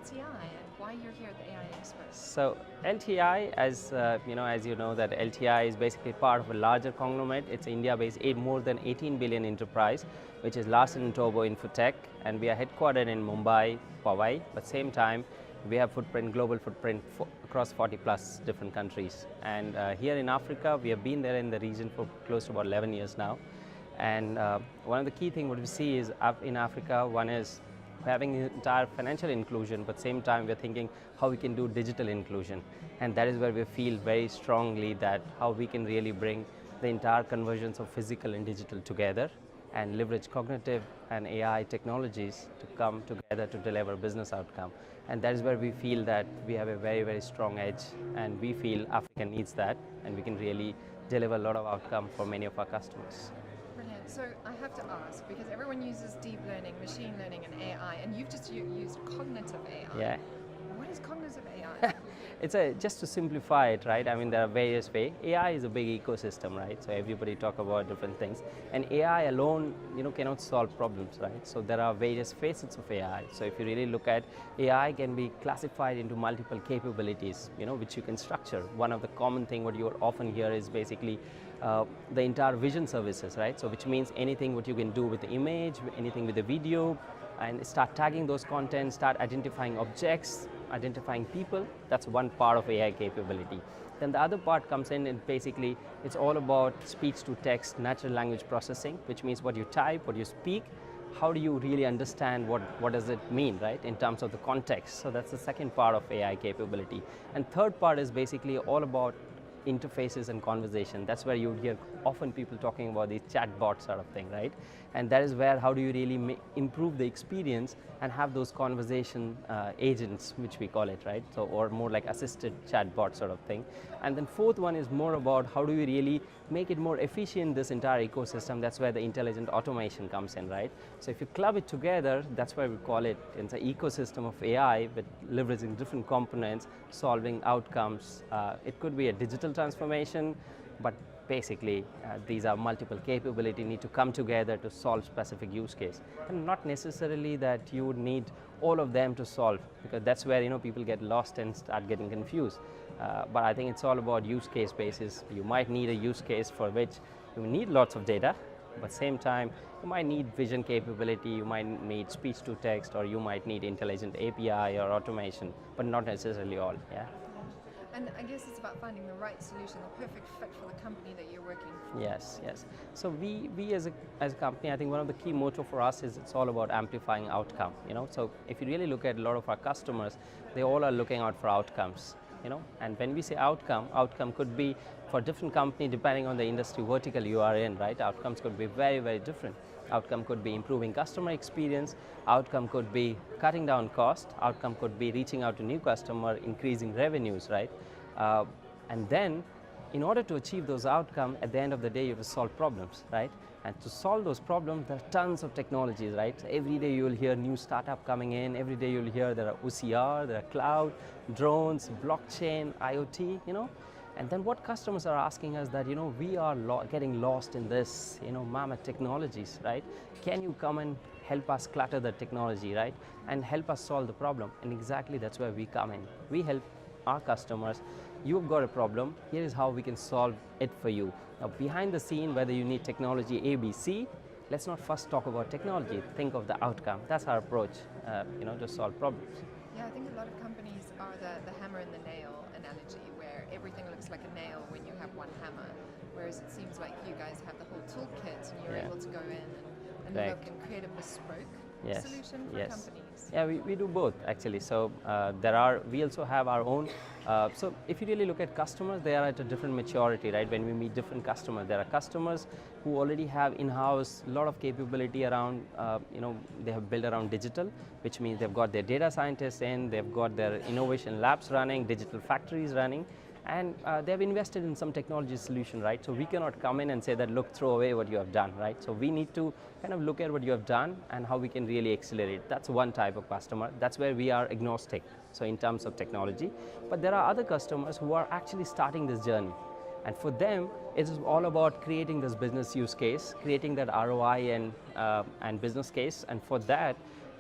LTI and why you're here at the AI Expo. So LTI, as you know, that LTI is basically part of a larger conglomerate. It's India-based, more than 18 billion enterprise, which is Larsen & Toubro Infotech, and we are headquartered in Mumbai, Powai. But same time, we have global footprint across 40 plus different countries. And here in Africa, we have been there in the region for close to about 11 years now. And one of the key things what we see is in Africa, one is having entire financial inclusion, but same time we're thinking how we can do digital inclusion. And that is where we feel very strongly that how we can really bring the entire convergence of physical and digital together and leverage cognitive and AI technologies to come together to deliver business outcome. And that is where we feel that we have a very, very strong edge, and we feel Africa needs that, and we can really deliver a lot of outcome for many of our customers. Brilliant. So I have to ask, because everyone uses deep learning, machine learning, and AI, and you've just used cognitive AI. Yeah. What is cognitive AI? It's just to simplify it, right? I mean, there are various ways. AI is a big ecosystem, right? So everybody talk about different things, and AI alone, cannot solve problems, right? So there are various facets of AI. So if you really look at AI, can be classified into multiple capabilities, which you can structure. One of the common thing what you often hear is basically the entire vision services, right? So which means anything what you can do with the image, anything with the video, and start tagging those contents, start identifying objects, identifying people. That's one part of AI capability. Then the other part comes in, and basically it's all about speech to text, natural language processing, which means what you type, what you speak, how do you really understand what does it mean, right, in terms of the context. So that's the second part of AI capability. And third part is basically all about interfaces and conversation. That's where you hear often people talking about these chatbot sort of thing, right? And that is where how do you really improve the experience and have those conversation agents, which we call it, right? So, or more like assisted chatbot sort of thing. And then fourth one is more about how do you really make it more efficient, this entire ecosystem. That's where the intelligent automation comes in, right? So if you club it together, that's why we call it, it's an ecosystem of AI with leveraging different components, solving outcomes. It could be a digital transformation, but basically these are multiple capability need to come together to solve specific use case, and not necessarily that you would need all of them to solve, because that's where people get lost and start getting confused. But I think it's all about use case basis. You might need a use case for which you need lots of data, but same time you might need vision capability, you might need speech to text, or you might need intelligent API or automation, but not necessarily all. Yeah. And I guess it's about finding the right solution, the perfect fit for the company that you're working for. Yes, yes. So we as a company, I think one of the key motto for us is it's all about amplifying outcome. So if you really look at a lot of our customers, they all are looking out for outcomes. And when we say outcome could be for different company depending on the industry vertical you are in, right? Outcomes could be very, very different. Outcome could be improving customer experience, outcome could be cutting down cost, outcome could be reaching out to new customer, increasing revenues, right? And then in order to achieve those outcomes, at the end of the day you have to solve problems, right? And to solve those problems, there are tons of technologies, right? So every day you will hear new startup coming in, every day you'll hear there are OCR, there are cloud, drones, blockchain, IoT, And then what customers are asking us that, we are getting lost in this, mammoth technologies, right? Can you come and help us clutter the technology, right? And help us solve the problem. And exactly that's where we come in. We help our customers. You've got a problem, here is how we can solve it for you. Now behind the scene, whether you need technology A, B, C, let's not first talk about technology, think of the outcome. That's our approach, to solve problems. Yeah, I think a lot of companies are the hammer and the nail analogy, where everything looks like a nail when you have one hammer, whereas it seems like you guys have the whole toolkit and you're able to go in and look and create a bespoke solution for companies. Yeah, we do both actually. So we also have our own. So if you really look at customers, they are at a different maturity, right? When we meet different customers, there are customers who already have in-house a lot of capability around, they have built around digital, which means they've got their data scientists in, they've got their innovation labs running, digital factories running, and they've invested in some technology solution, right? So we cannot come in and say that, look, throw away what you have done, right? So we need to kind of look at what you have done and how we can really accelerate. That's one type of customer. That's where we are agnostic, so in terms of technology. But there are other customers who are actually starting this journey. And for them, it is all about creating this business use case, creating that ROI and business case. And for that,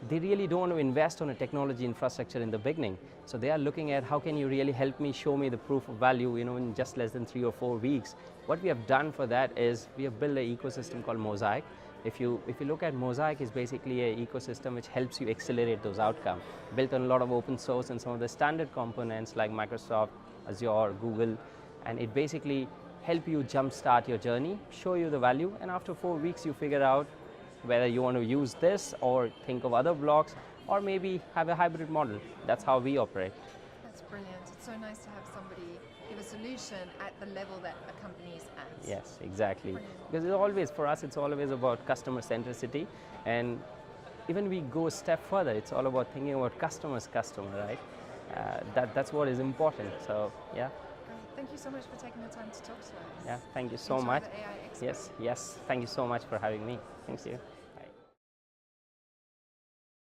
they really don't want to invest on a technology infrastructure in the beginning. So they are looking at how can you really help me, show me the proof of value, in just less than 3 or 4 weeks. What we have done for that is we have built an ecosystem called Mosaic. If you look at Mosaic, is basically an ecosystem which helps you accelerate those outcomes, built on a lot of open source and some of the standard components like Microsoft, Azure, Google, and it basically help you jumpstart your journey, show you the value, and after 4 weeks you figure out whether you want to use this or think of other blocks or maybe have a hybrid model. That's how we operate. That's brilliant. It's so nice to have somebody give a solution at the level that a company is at. Yes, exactly. Brilliant. Because it's always, for us, it's always about customer centricity, and even we go a step further, it's all about thinking about customer, right? That's what is important. So, yeah. Great. Thank you so much for taking the time to talk to us. Yeah, thank you so Enjoy much. the AI Expo. Yes, thank you so much for having me. Thank you.